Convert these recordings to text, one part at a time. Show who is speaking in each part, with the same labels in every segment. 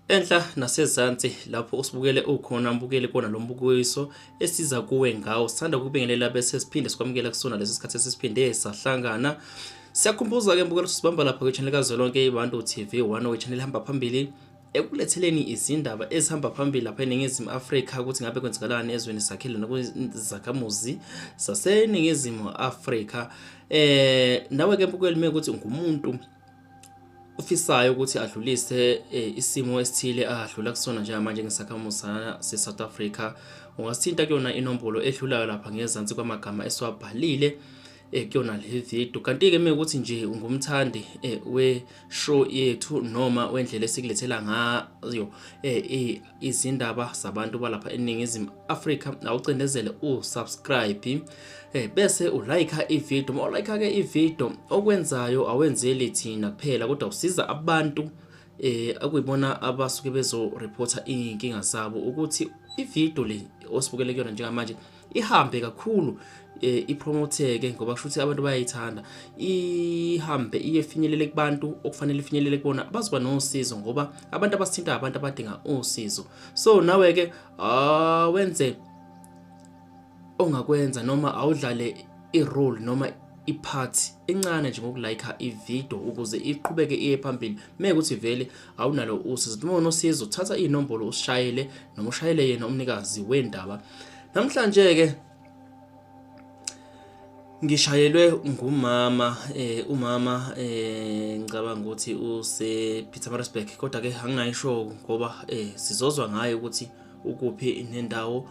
Speaker 1: Enhla nasezansi lapho usibukele ukhona mbukeli kona lo mbukiso esiza kuwe ngawo. Sithanda ukubingelela bese siphinde sikwamukela kusona lesi sikhathi esisiphinde sahlangana. Siyakhumbuza ke mbukelo sibamba lapha kwi-channel kazwelonke iBantu TV 1 we-channel hamba phambili ekuletheleni izindaba ezihamba phambili lapha eNingizimu Afrika ukuthi ngabe kwenzakalani ezweni sakhile nakwizakhamuzi zaseNingizimu Afrika. Nawe ke mbukeli mekuthi ungumuntu ufisayo ukuthi adlulise isimo esithile adlula kusona njengamanje ngesakhamuzi se-South Africa, ungasithinta kuyona inombolo edlulayo lapha ngezansi kwamagama esiwabhalile kuyona le video. Kanti-ke mekuthi nje ungumthandi we-show yethu noma wendlela esikulethela ngayo izindaba zabantu balapha eNingizimu Afrika, awucindezele usubscribe bese ulike ivideo. Uma ulike ke ivideo okwenzayo awenzeli thina kuphela kodwa usiza abantu akuyibona abasuke bezoreporta inkinga zabo ukuthi ivideo le osibukele kuyona njengamanje ihambe kakhulu, ipromoteke ngoba kusho ukuthi abantu bayayithanda, ihambe iyefinyelele kubantu okufanele ifinyelele kubona bazoba nosizo ngoba abantu abasithinta abantu abadinga usizo. So nawe ke wenze ongakwenza noma awudlale i-role noma ipart encane nje ngokulike ivideo ukuze iqhubeke iye phambili. Mekuthi vele awunalo usizo noma unosizo, thatha inombolo usishayele noma ushayele yena umnikazi wendaba. Namhlanje ke ngishayelwe ngumama, umama ngicabanga ukuthi use Pietermaritzburg kodwa ke angingayisho ngoba sizozwa ngayo ukuthi ukuphi nendawo.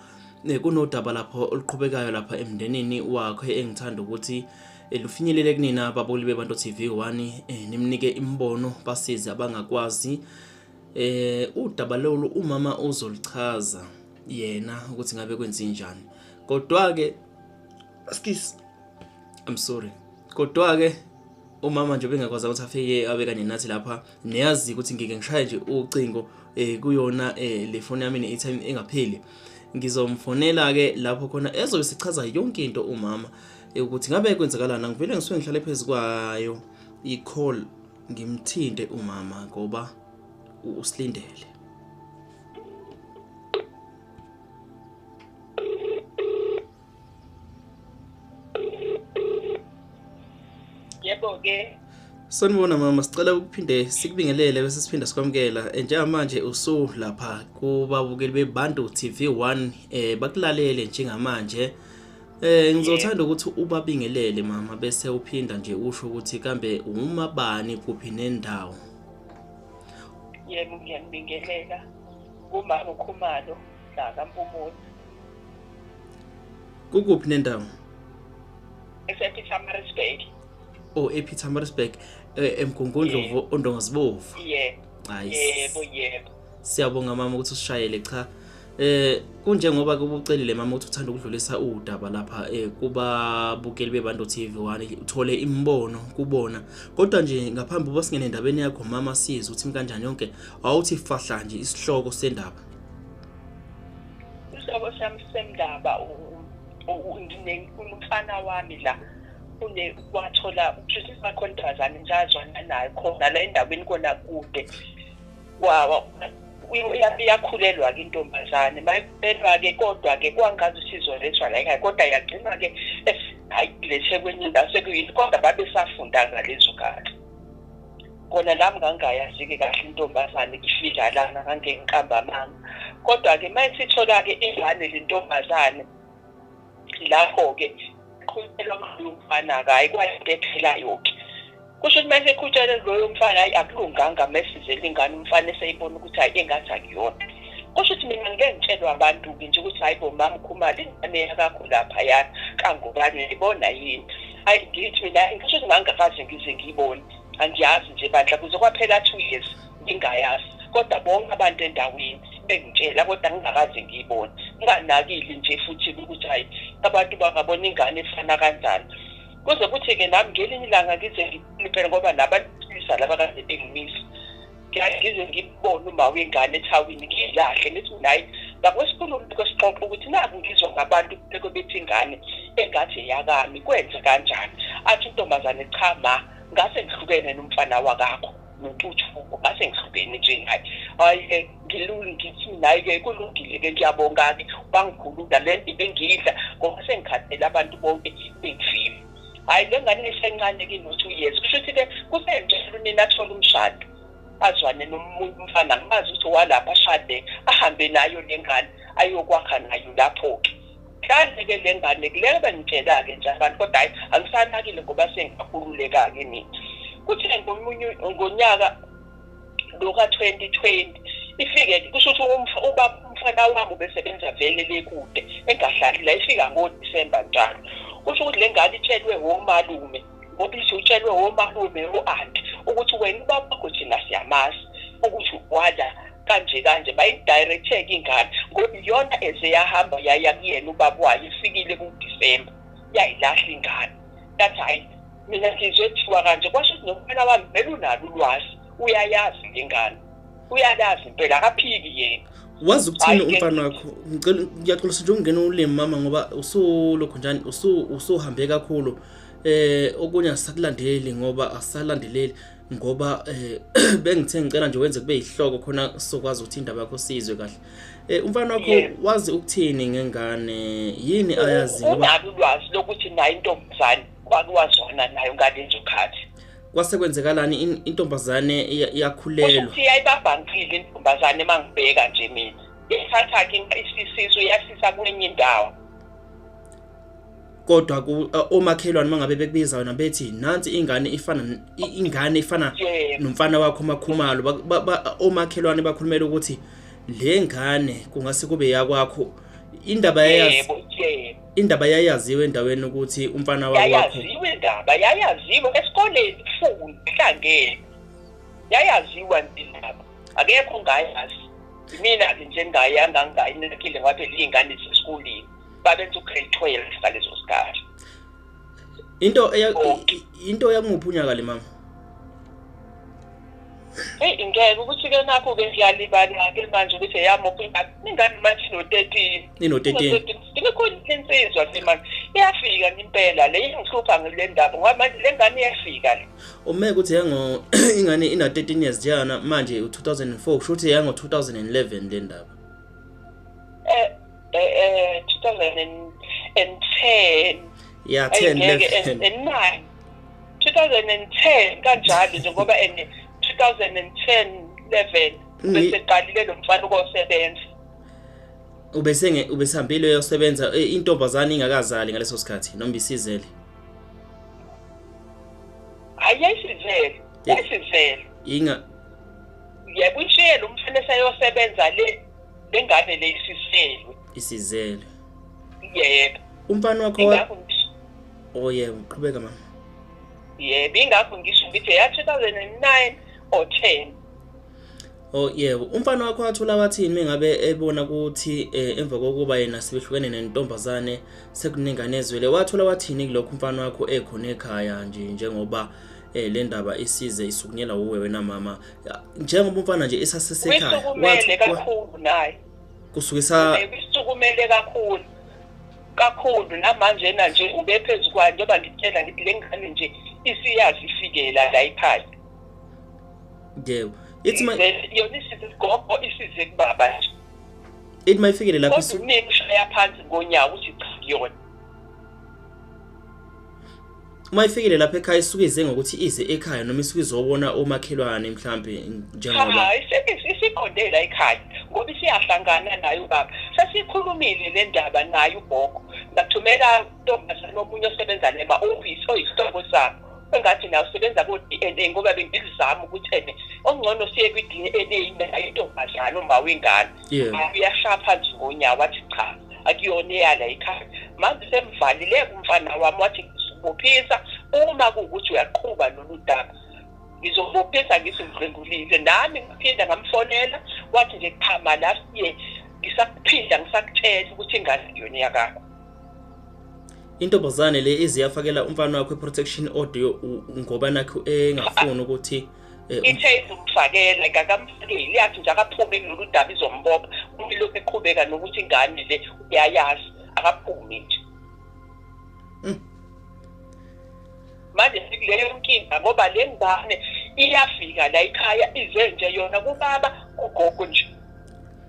Speaker 1: Kunodaba lapho oluqhubekayo lapha emndenini wakhe engithanda ukuthi lufinyelele kunina ababukeli beBantu TV 1, nimnike imbono basize abangakwazi. Udaba lolu umama uzolichaza yena ukuthi ngabe kwenzenjani. Kodwa ke kodwa ke umama nje bengakwazi ukuthi afike abekane nathi lapha, niyazi ukuthi ngike ngishaye nje ucingo kuyona le phone yami ne-airtime engapheli. Ngizomfonela ke lapho khona ezobe sichaza yonke into umama ukuthi ngabe kwenzakalana. Ngivele ngisuke ngihlale phezulu kwayo i-call ngimthinte umama ngoba usilindele.
Speaker 2: Yebo ke.
Speaker 1: Sanibona mama, sicela ukuphinde sikubingelele bese siphinda sikwamukela. Njengamanje usu lapha kubabukeli beBantu TV 1 bakulalele njengamanje. Ngizothanda ukuthi ubabingelele mama bese uphinda nje usho ukuthi kambe umabani kuphi nendawo.
Speaker 2: Yebo ngiyabingelela umama uKhumalo la kaMpumulo.
Speaker 1: Kukuphi nendawo?
Speaker 2: ePietermaritzburg.
Speaker 1: ePietermaritzburg eMgungundlovu Ondongazibovu.
Speaker 2: Yebo.
Speaker 1: Siyabonga mama ukuthi usishayele. Cha kunjengoba kubucelile mama ukuthi uthanda ukudlulisa udaba lapha kubabukeli beBantu TV 1 uthole imbono kubona. Kodwa nje ngaphambi kokuba singene endabeni yakho mama siza ukuthi kanjani yonke awuthi fahla nje isihloko sendaba.
Speaker 2: Isihloko sami sendaba umfana wami la wathola ukuthi bakhontrazana njazwana naye khona la endaweni kona kude uyakhulelwa ke intombazane bayibelwa ke kodwa ke kwangazi usizo lethwa la ekhaya kodwa yagcina ke hayilethe kwenye indawo sekuyini kodwa babesafunda ngalezo khathi kona nami ngangayazi ke kahle intombazane ifika lana ngangenqamba amanga kodwa ke mayisithola ke ingane lentombazane lapho ke qhubela umfana akayi kwayiphela yonke kusho ukuthi mase khutshela loyo mfana hayi akulunganga mesizele ingane umfana eseyibona ukuthi hayi engathi akuyona. Kusho ukuthi mina ngeke ngitshelwe abantu ke nje ukuthi hayi bo mama uKhumalo ingane yakho lapha yana kangobani uyibona yini. Hayi ngithi mina ngisho ukuthi ngangakaze ngize ngiyibone angiyazi nje bandla kuze kwaphela 2 years ngingayazi kodwa bonke abantu endaweni bengitshela kodwa ngingakaze ngiyibone. Nginganakile nje futhi ukuthi hayi abantu bangabona ingane efana kanjani. Kuze kuthi ke nami ngelinye ilanga ngize ngiphela ngoba nabantu laba kade bengimisa. Ngize ngibone uma wengane ethawini ngilahle nithi nayi ngakwesikhulumo kwesixoxo ukuthi naku ngizwa ngabantu beke bethi ingane engathi yakami kwenze kanjani. Athi intombazane cha ma ngase ngihlukene nomfana wakakho nontuthuko ngase ngihlukene nje ngaye hayi ngithi naye kulungile ke ngiyabonga-ke bangikhulula le nto bengidla ngoba sengikhathele abantu bonke bengifile. Hayi le ngane isencane kino-2 years kusho ukuthi-ke kusenjalo nina athole umshado azwane nomunye umfana ngimazi ukuthi walapha ashade ahambe nayo le ngane ayokwakha nayo lapho-ke. Mhlawumbe-ke le ngane kuleke bengitshela-ke nje abantu kodwa hayi angisanakile ngoba sengikhululeka-ke mina. Kuthe ngonyaka loka 2020 ifike kusho ukuthi umfana wami ubesebenza vele le kude engahlali la ifika ngoDisemba njalo. Kusho ukuthi le ngane itshelwe womalume ngoba itshelwe womalume u-aunt ukuthi wena ubaba wakho thina siyamazi ukuthi wada kanje bayidirecthe-ke ingane ngoba iyona ezeyahamba yaya kuyena ubaba wayo ifikile kuDisemba yayilahla ingane. That's hayi mina ngizwe kuthiwa kanje kwasho ukuthi nomfana wami vele unalo ulwazi uyayazi le ngane uyalazi impela akaphiki yena.
Speaker 1: Wazi ukuthini umfana wakho? Ngiyacela nje ungene ulimi mama ngoba usulokho njani usuhambe kakhulu okunye asakulandeli ngoba asalandeleli ngoba bengithe ngicela nje wenze kube ihloko khona sokwazi ukuthi indaba yakho sizwe kahle. Umfana wakho wazi ukuthini ngengane yini ayazi ngoba
Speaker 2: unalo ulwazi lokuthi nayo intombazane kwakwazona nayo ngalenje ukhathi.
Speaker 1: Kwase kwenzekalani intombazane iyakhulelwa?
Speaker 2: Ukuthi yayibabhankile intombazane mangibheka nje mina. Ithatha ke isisiso yasisa kwenye indawo.
Speaker 1: Kodwa omakhelwane mangabe bekubiza wena bethi nansi ingane ifana nomfana wakho Makhumalo omakhelwane bakhulumela ukuthi le ngane kungase kube yakwakho. Indaba yayaziwe endaweni ukuthi umfana wakho
Speaker 2: yayaziwe indaba yayaziwe esikoleni kufunda ehlangene yayaziwa indaba akekho ongayazi. Mina ke nje ngayanga ngayinekile ngoba phela ingane zesikoleni babenza ugrade 12 ngalezo sikhathi.
Speaker 1: Into yanguphunyaka le mama.
Speaker 2: Ngeke ukuthi ke nakho ke ngiyalibala ke manje ukuthi yamopha ingane manje no 13.
Speaker 1: Nino 13.
Speaker 2: Ngikho insizwa ke manje iyafika impela le ingihlupha ngale ndaba ngoba manje le ngane iyafika le.
Speaker 1: Umeke ukuthi yango ingane ina 13 years njana manje u2004 kusho ukuthi yango 2011 le ndaba.
Speaker 2: 2010.
Speaker 1: Yeah 10
Speaker 2: 11. 2010 kanjalo nje ngoba 2010 11 bese qalile lo mfana ukosebenza.
Speaker 1: Ubesihambile uyosebenza intombazane ingakazali ngaleso sikhathi noma isizele.
Speaker 2: Ayisizele. Inga. Yebo ishelo umfana sayosebenza le ngane le
Speaker 1: isizele.
Speaker 2: Yebo.
Speaker 1: Umfana wakho yebo qhubeka mama.
Speaker 2: Yebo ingakho ngisho ukuthi ya 2009 or 10.
Speaker 1: Yebo umfana wakho wathola wathini mengabe ebona ukuthi emva kokuba yena sibehlukene nentombazane sekuningane ezwele wathola wathini kulokho umfana wakho ekhona ekhaya nje njengoba le ndaba isize isukunyela uwe wena mama njengoba umfana nje esasesekhaya
Speaker 2: wathi kakhulu naye
Speaker 1: kusukisa
Speaker 2: isukumele kakhulu namanje nje ubephezulu kwani njengoba ngitshela ngithi le ngane nje isiyazi ifikela la ekhaya.
Speaker 1: Yebo ithi
Speaker 2: yona isigogo isize kubaba nje
Speaker 1: ithi mayifikele lapho
Speaker 2: usunike ushaya phansi ngonyaka uthi cha yona
Speaker 1: mayifikele lapha ekhaya isuke ize ngokuthi ize ekhaya noma isuke izobona omakhelwane mhlambe njengoba
Speaker 2: isiqondela ekhaya ngoba siyahlangana nayo baba sesikhulumile le ndaba nayo ugogo ngathumela intombazane omunye osebenza nema office oyisihlobo sakho engathi nayo usebenza ku DNA ngoba bengizama ukuthi ongcono siye ku DNA intombazane uma wengane uyashapha nje ngonyaka wathi cha akuyona yala ekhaya manje semvalile umfana wami wathi bophisa uma kuukuthi uyaqhubha lolu daba ngizobophisa ngisimgqengulile nami ngiphinda ngamfonela wathi nje qhama la siye ngisakuphinda ngisakutshela ukuthi ingane yona yakho.
Speaker 1: Intombazane le iziyafakela umfana wakho protection order ngoba nakho engafuni ukuthi
Speaker 2: ithe ukufakela ngakamfakeli yathi nje akaphume kulolu daba izombopha umilokhu eqhubeka nokuthi ingane le uyayazi akaphumi nje. Manje sikuleyo inkinga ngoba le ngane iyafika la ekhaya ize nje yona kubaba ogogo nje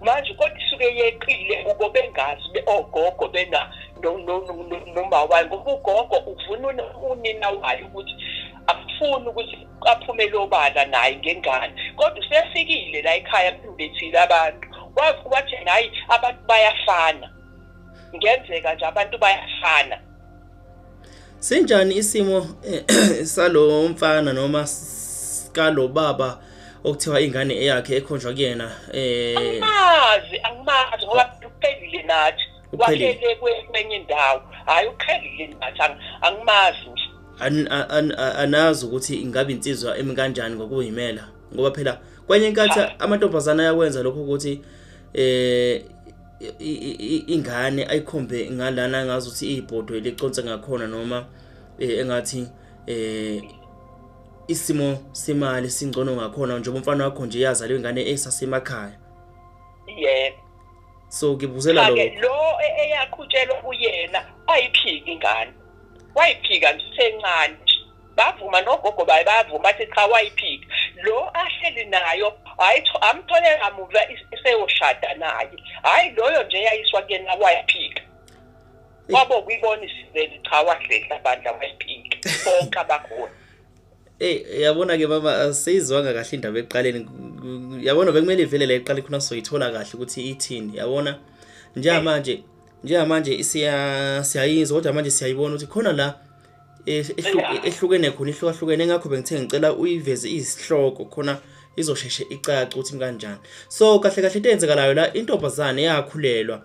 Speaker 2: manje kodwa isuke yeqile ukuba bengazi ogogo bena noma wayi ngoba ugogo uvuna unina wayo ukuthi afuna ukuthi aphume lobala naye ngengane kodwa usefikile la ekhaya kulethile abantu wathi hayi abantu bayafana ngenzeka nje abantu bayafana.
Speaker 1: Sinjani isimo salo mfana noma skalo baba okuthiwa ingane eyakhe ekhonjwa kuyena
Speaker 2: angimazi ngoba uphelile nathi wakhele kwenye indawo hayi ukhelile nathi angimazi nje
Speaker 1: anazi ukuthi ingabe insizwa emikanjani ngokuyimela ngoba phela kwenye inkathi amantombazana ayakwenza lokho ukuthi ingane ayikhombe ngalana ngazi ukuthi ibhodwe liconse ngakhona noma engathi isimo semali singcono ngakhona njengoba umfana wakho nje yazalwe ingane esasemakhaya.
Speaker 2: Yebo.
Speaker 1: So ngibuzela lo
Speaker 2: eyaqhutshelwa kuyena ayiphika ingane wayiphika ngisencane bavuma nogogo bayavuma bathi cha wayiphika lo ahleli nayo amthole kamuva iseyoshada naye hayi loyo nje yayiswa kena wayiphika wabo kuyibona isizeli cha wahlela abandla wayiphika bonke abakhona.
Speaker 1: Yabona ke mama asizwanga kahle indaba eqaleni yabona bekumele ivele la eqala khona soyithola kahle ukuthi ithini yabona njengamanje siyayizwa kodwa manje siyayibona ukuthi khona la ehlukene khona ihlukahlukene ngakho bengithe ngicela uyiveze izihloko khona izosheshe icace ukuthi kanjani. So kahle kahle into eyenzekalayo la intombazane yakhulelwa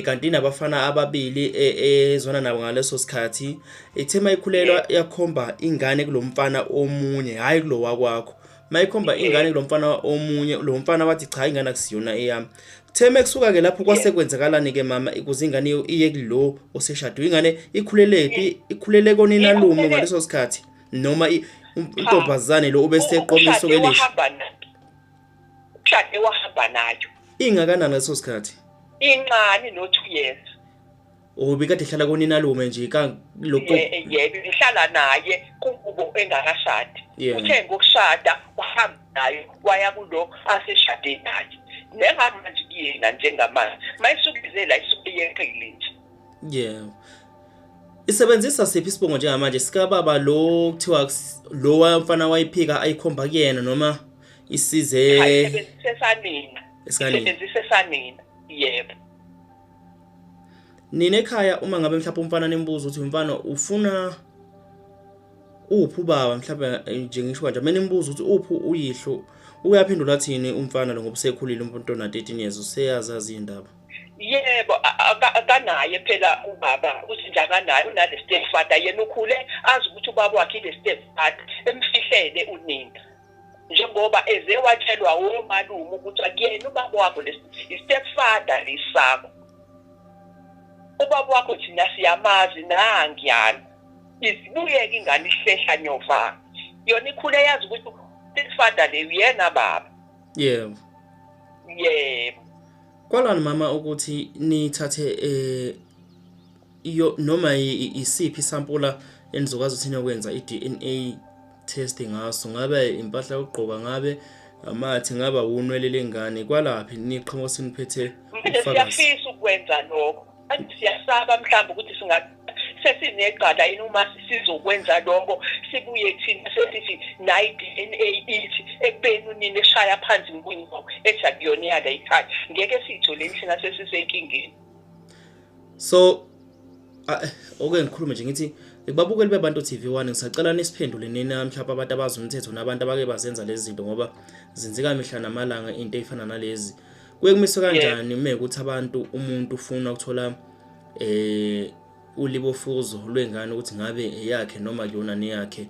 Speaker 1: kanti nabafana ababili ezona nabo ngaleso sikhathi ithema ikhulelwa yakhomba ingane kulomfana omunye hayi kulo wakwakho mayikhomba ingane kulomfana omunye lo mfana wathi cha ingane akusiyona eyami theme kusuka ke lapho kwasekwenzakalani ke mama ukuze ingane iye kulo oseshadwe ingane ikhulele konina lumo ngaleso sikhathi noma intombazane lo ubeseqomiso kelisha
Speaker 2: ushade wahamba nayo
Speaker 1: ingakanani leso sikhathi
Speaker 2: incane no 2 years
Speaker 1: ubikade ehlala konina lume nje lokho
Speaker 2: yebo ihlala naye kubo engakashadi uthe ngokushada wahamba nayo waya kulo aseshade naye nengamanje kuyena njengamanje mayisukizela isukuyeqile nje.
Speaker 1: Yeah. Isebenzisa siphi isibongo njengamanje sika baba lo kuthiwa lo wamfana wayiphika ayikhomba kuyena noma isize
Speaker 2: sesanina yebo.
Speaker 1: Nina ekhaya uma ngabe mhlawumbe umfana nembuzo ukuthi umfana ufuna uphi baba mhlawumbe nje ngisho kanje mina imbuzo ukuthi uphi uyihlo uyaphendula athini umfana lo ngoba sekhulile umuntu ona 13 years useyazazi indaba.
Speaker 2: Yebo akanaye phela ubaba usinjanganayo unale stepfather yena ukhule azi ukuthi ubaba wakhe ile stepfather emfihlele unina njengoba eze watshelwa umalume ukuthi akuyena ubaba wakho le stepfather lisakho ubaba wakho thina siyamazi nangiyana isibuyeke ingane ihlehla nyova yona ikhule yazi ukuthi stepfather le uyena baba.
Speaker 1: Yebo.
Speaker 2: Yebo.
Speaker 1: Kwalani mama ukuthi nithathe iyo noma isiphi isampula enizokwazi ukuthi niyokwenza iDNA testing ngaso ngabe impahla yokugqoka ngabe amathi ngaba unwele lengane kwalaphi niqhamuka siniphethe
Speaker 2: siyafisa ukwenza lokho siyasaba mhlawumbe ukuthi sesineqala yini uma sizokwenza lokho sibuye thina sesithi nayi DNA ithi ekubeni unini eshaya phansi ngwingo ejabiyona yala ekhaya ngeke sithole thina sesisenkingeni.
Speaker 1: So oke ngikhulume nje ngithi babukeli beBantu TV1 ngisacela nisiphendule nina mhlawumbe abantu abazi umthetho nabantu abake bazenza lezi zinto ngoba zenzeka mihla namalanga into efana nalezi kuyekumiswa kanjani ukuthi abantu umuntu ufuna ukuthola ulibofuzo lwengane ukuthi ngabe eyakhe noma kuyona neyakhe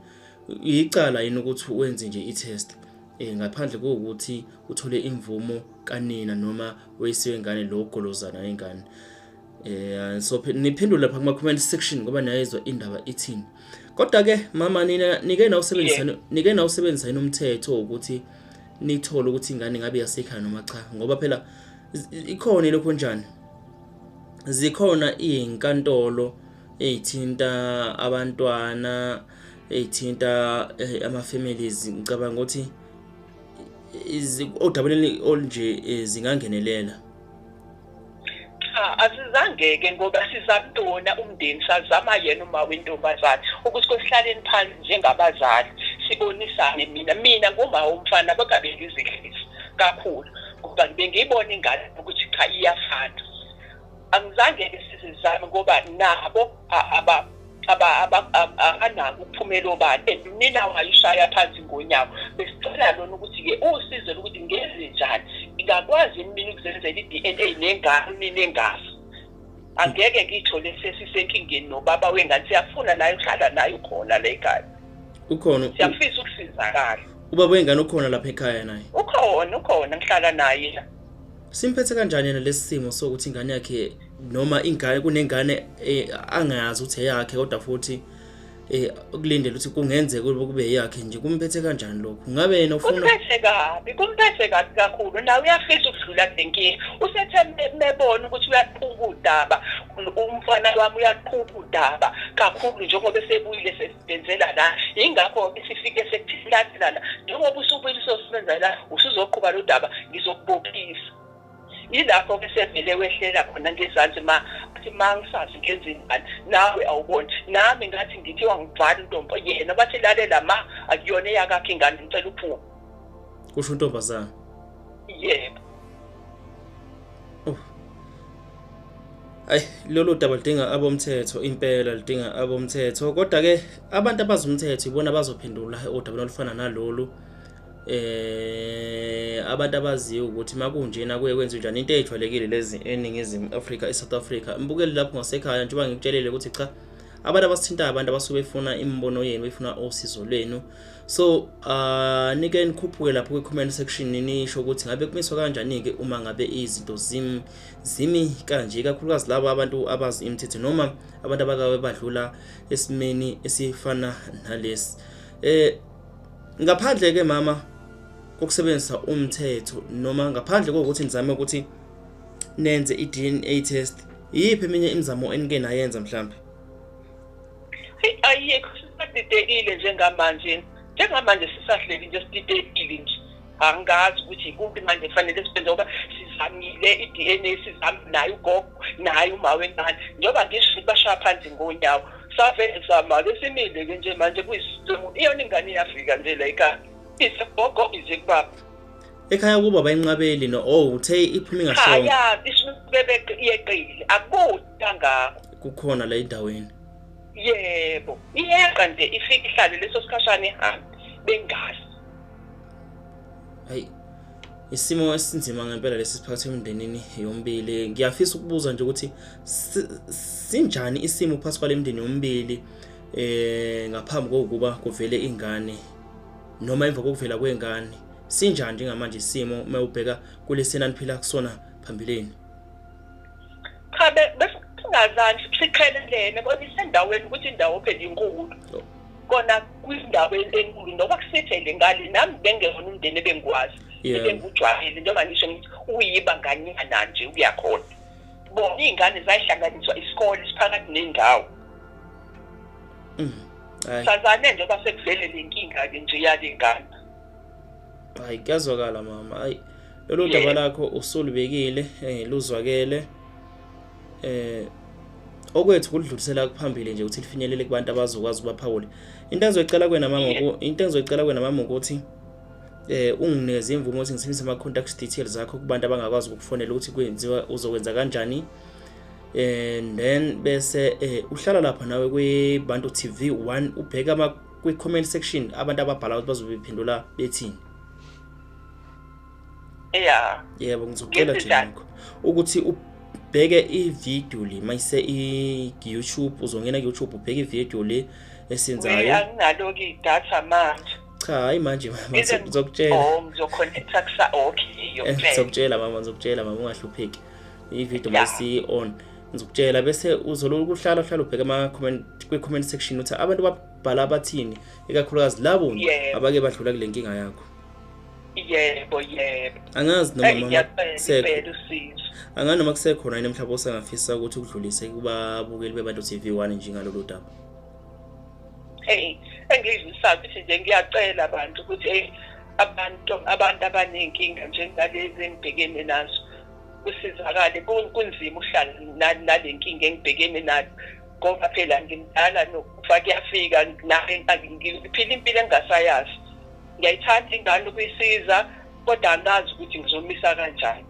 Speaker 1: icala yini ukuthi wenze nje i-test ngaphandle kokuthi uthole imvumo kanina noma wesiwe ingane lokugolozana ingane. So niphendula lapha kuma comment section ngoba niyayizwa indaba ithini. Kodwa ke mama nina nike na usebenzisa umthetho ukuthi nithole ukuthi ingane ngabe yasekhaya noma cha ngoba phela ikhona lokho njani zikhona izinkantolo ezithinta abantwana ezithinta ama families ngicabanga ukuthi odabeni olunje zingangenelela?
Speaker 2: Cha, asizangeke ngoba sizamntona umndeni sazama yena uma wentombazane ukuthi kwesihlaleni phansi njengabazali sibonisane mina ngoma umfana bakabe ngizihlisi kakhulu ngoba bengiyibona ingane ukuthi cha iyafana. Angizange sizizame ngoba nabo anako ukuphumela obani nina wayishaya phansi ngonyawo besicela lona ukuthi ke usizo lokuthi ngenze njani ngakwazi mina ukuzenzela iDNA nengane nengazi angeke ngithole sesisenkingeni nobaba wengane siyafuna naye uhlala naye ukhona la ekhaya
Speaker 1: ukhona
Speaker 2: siyafisa ukusizakala
Speaker 1: ubaba wengane ukhona lapha ekhaya naye
Speaker 2: ukhona ngihlala naye la
Speaker 1: simphethe kanjani yena lesimo sokuthi ingane yakhe noma ingane kunengane angayazi ukuthi eyakhe kodwa futhi ukulindela ukuthi kungenzeka kube yakhe nje kumphethe kanjani lokho ngabe yena ufuna
Speaker 2: kumphethe kabi kakhulu nawe uyafisa ukudlula lenkinga usethe mebona ukuthi uyaqhubha udaba umfana wami uyaqhubha udaba kakhulu njengoba sebuyile sesibenzela la ingakho sifike sekuthilathela la njengoba usubuyile sosebenza la usuzoqhubha lo daba ngizokubophisa yilapho ke sevele wehlela khona ngezansi athi mangisazi ngenzini nawe awuboni nami ngathi ngithiwa ngivala intombi yena bathi lalela akuyona yakhe ingane ngicela uphume
Speaker 1: kusho untombazana
Speaker 2: yebo
Speaker 1: ay lolo daba lidinga abomthetho impela lidinga abomthetho kodwa ke abantu abazumthetho ibona bazophendula odaba olufana nalolu abantu abaziyo ukuthi makunjena kuye kwenza njani into ejwayelekile lezi eningizimu Afrika eSouth Africa mbukeli lapho ngasekhaya njengoba ngikutshelele ukuthi cha abantu abasithinta abantu abasuke befuna imbono yenu befuna osizo lwenu so nike nikhuphuke lapho kwi-comment section nisho ukuthi ngabe kumiswa kanjani ke uma ngabe izinto zimi kanje kakhulukazi labo abantu abazi imithetho noma abantu abakawe badlula esimeni esifana nalesi ngaphandle ke mama kokusebenzisa umthetho noma ngaphandle kokuthi nizame ukuthi nenze iDNA test yiphi eminye imizamo enike nayenza mhlambe
Speaker 2: ayikho sisadidekile njengamanje sisahleli nje sididekile nje angazi ukuthi kumpi manje kufanele sibenze ngoba sizamile iDNA sizama nayo ugogo nayo uma wengane njengoba ngisho bashaya phansi ngonyawo savele sama lesimile ke nje manje kuyisimo iyona ingane iyafika nje la ekhaya isigogo izekubaba
Speaker 1: ekhaya kuba bayinqabeli no uthe iphuma ingasonga
Speaker 2: ya isibebe iyeqile akutanga
Speaker 1: kukhona la endaweni
Speaker 2: yebo iyeqa nje ifika ihlale leso sikhashana ihambe bengazi
Speaker 1: hayi isimo esinzima ngempela lesi siphathe emndenini yombili ngiyafisa ukubuza nje ukuthi sinjani isimo phakathi kwalemndeni yombili ngaphambi kokuba kuvele ingane noma emva kokuvela kwengane sinjani njengamanje isimo uma ubheka kulesena niphila kusona phambileni
Speaker 2: cha besingazani sikhelelene kodwa isendaweni ukuthi indawo phela inkulu kona kwindawo enkulu noma kusithele ngale nami bengekona umndeni ebengikwazi ebengujwayele njengoba ngisho ngithi uyiba nganyana nje uyakhona bona izingane zayihlanganiswa isikole siphakathi nendawo sazane njengoba sekuvele lenkinga ke nje yalengane
Speaker 1: hayi kuyazwakala mama hayi lolu daba lakho usulubekile luzwakele okwethu kudlulisela kuphambili nje ukuthi lifinyelele kubantu abazokwazi ukubaphawula into engizoyicela kwena mama ukuthi unginikeze imvumo ukuthi ngisebenzise ama contact details zakho kubantu abangakwazi ukukufonela ukuthi kwenziwa uzokwenza kanjani and then bese uhlala lapha nawe kwiBantu TV 1 ubheka kwi-comment section abantu ababhala ukuthi bazobephendula bethini yebo ngizocela nje lokho ukuthi ubheke ivideo le mayise i-YouTube uzongena ku-YouTube ubheke ivideo le esenzayo
Speaker 2: anginaloki idatha manje
Speaker 1: cha hayi manje mama ngizokutshela
Speaker 2: ngizoconnecta kusa
Speaker 1: ngizokutshela mama ungahlupheki ivideo masi on ngizokutshela bese uzoloku uhlala ubheka kwi-comment section uthi abantu babhala abathini ikakhulukazi labo abake badlula kule nkinga yakho
Speaker 2: yebo
Speaker 1: angazi noma mama angani noma kusekhona yini mhlawumbe osangafisa ukuthi ukudlulise kubabukeli beBantu TV 1 njengalolu daba
Speaker 2: engizwisisa ukuthi nje ngiyacela abantu ukuthi abantu abanenkinga njengalezi engibhekene nazo kusizakale kunzima uhlala nalenkinga engibhekene nayo ngoba phela ngimdala nokufa kuyafika ngiphila impilo engasayazi ngiyayithanda ingane ukuyisiza kodwa angazi ukuthi ngizomisa kanjani.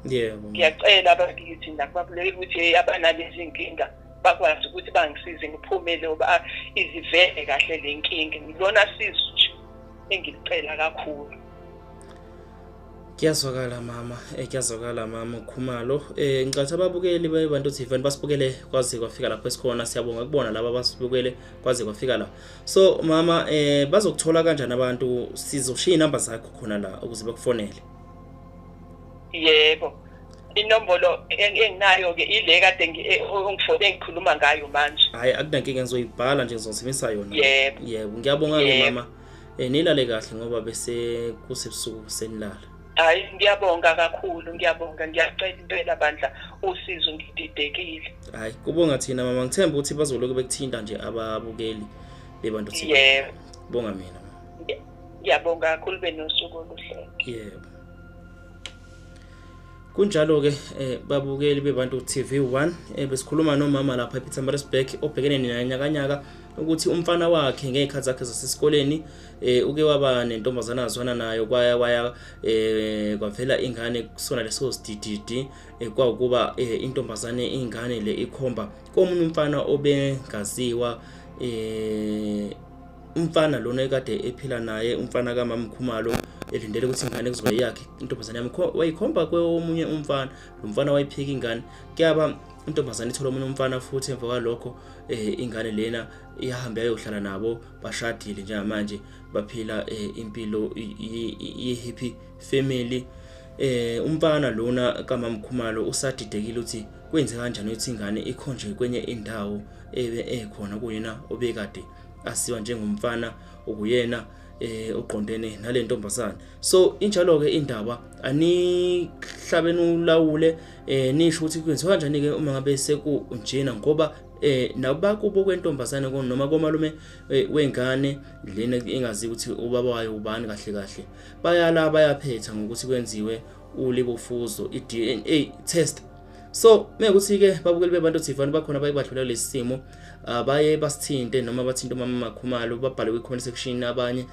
Speaker 1: Yebo.
Speaker 2: Ngiyacela abakithi nakubalulekile ukuthi abanalezi inkinga bakwazi ukuthi bangisize ngiphumele ngoba izivele kahle lenkinga ngilona sizo nje engicela kakhulu.
Speaker 1: Kuyazwakala mama Khumalo. Ngicela ababukeli beBantu TV basibukele kwaze kwafika lapho esikhona. Siyabonga kubona laba basibukele kwaze kwafika la. So mama bazokuthola kanjani abantu? Sizoshiya inamba zakho khona la ukuze bakufonele.
Speaker 2: Yebo. Inombolo enginayo ke ile kade ngifone ngikhuluma ngayo manje.
Speaker 1: Hayi akunankinga ngizoyibhala nje ngizosebenzisa yona.
Speaker 2: Yebo.
Speaker 1: Ngiyabonga ke mama. Nilale kahle ngoba bese kusebusuku senilala.
Speaker 2: Hayi ngiyabonga kakhulu ngiyacela impela bandla usizo ngididekile.
Speaker 1: Hayi kubonga thina mama ngithemba ukuthi bazoloku bekuthinta nje ababukeli beBantu TV.
Speaker 2: Yebo.
Speaker 1: Bonga mina.
Speaker 2: Ngiyabonga kakhulu benosuku oluhle.
Speaker 1: Yebo. Kunjalo ke babukeli beBantu TV1 besikhuluma nomama lapha ePietermaritzburg obhekene nanyakanyaka ukuthi umfana wakhe ngekhathi zakhe zasesikoleni uke waba nentombazana azwana nayo kwaya kwavela ingane kusona leso sidididi kwakuba intombazane ingane le ikhomba komunye umfana obengaziwa umfana lona ekade ephila naye umfana kaMama Khumalo elindele ukuthi ingane kuzoba yakhe intombazane yami wayikhomba kweomunye umfana lo mfana wayiphika ingane kuyaba intombazane ithola omunye umfana futhi emva kwalokho ingane lena ihamba yayohlala nabo bashadile njengamanje baphila impilo ye-happy family. Umfana lona kaMama Khumalo usadidekile ukuthi kwenze kanjani ukuthi ingane ikhonjwe kwenye indawo ekhona kuyena obekade asiwa njengomfana okuyena oqondene nale ntombazana. So injalo ke indaba anihlabeni ulawule nisho ukuthi kwenziwa kanjani ke uma ngabe sekunjena ngoba nabakubo kwentombazane noma komalume wengane lena engazi ukuthi ubaba wayo ubani kahle bayala bayaphetha ngokuthi kwenziwe ulibofuzo iDNA test. So mekuthi ke babukeli beBantu TV bakhona bayibadlula lesimo baye basithinte noma bathinta uMama Khumalo babhale kwi-comment section abanye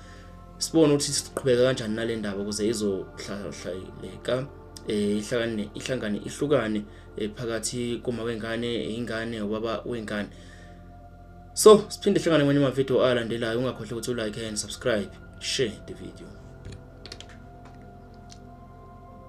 Speaker 1: sibone ukuthi siqhubeka kanjani nale ndaba ukuze izohlahlaleka ihlangane ihlukane phakathi kuma wengane ingane ubaba wengane. So siphinde hlangane kwenye ama video alandelayo ungakhohle ukuthi ulike and subscribe, share the video.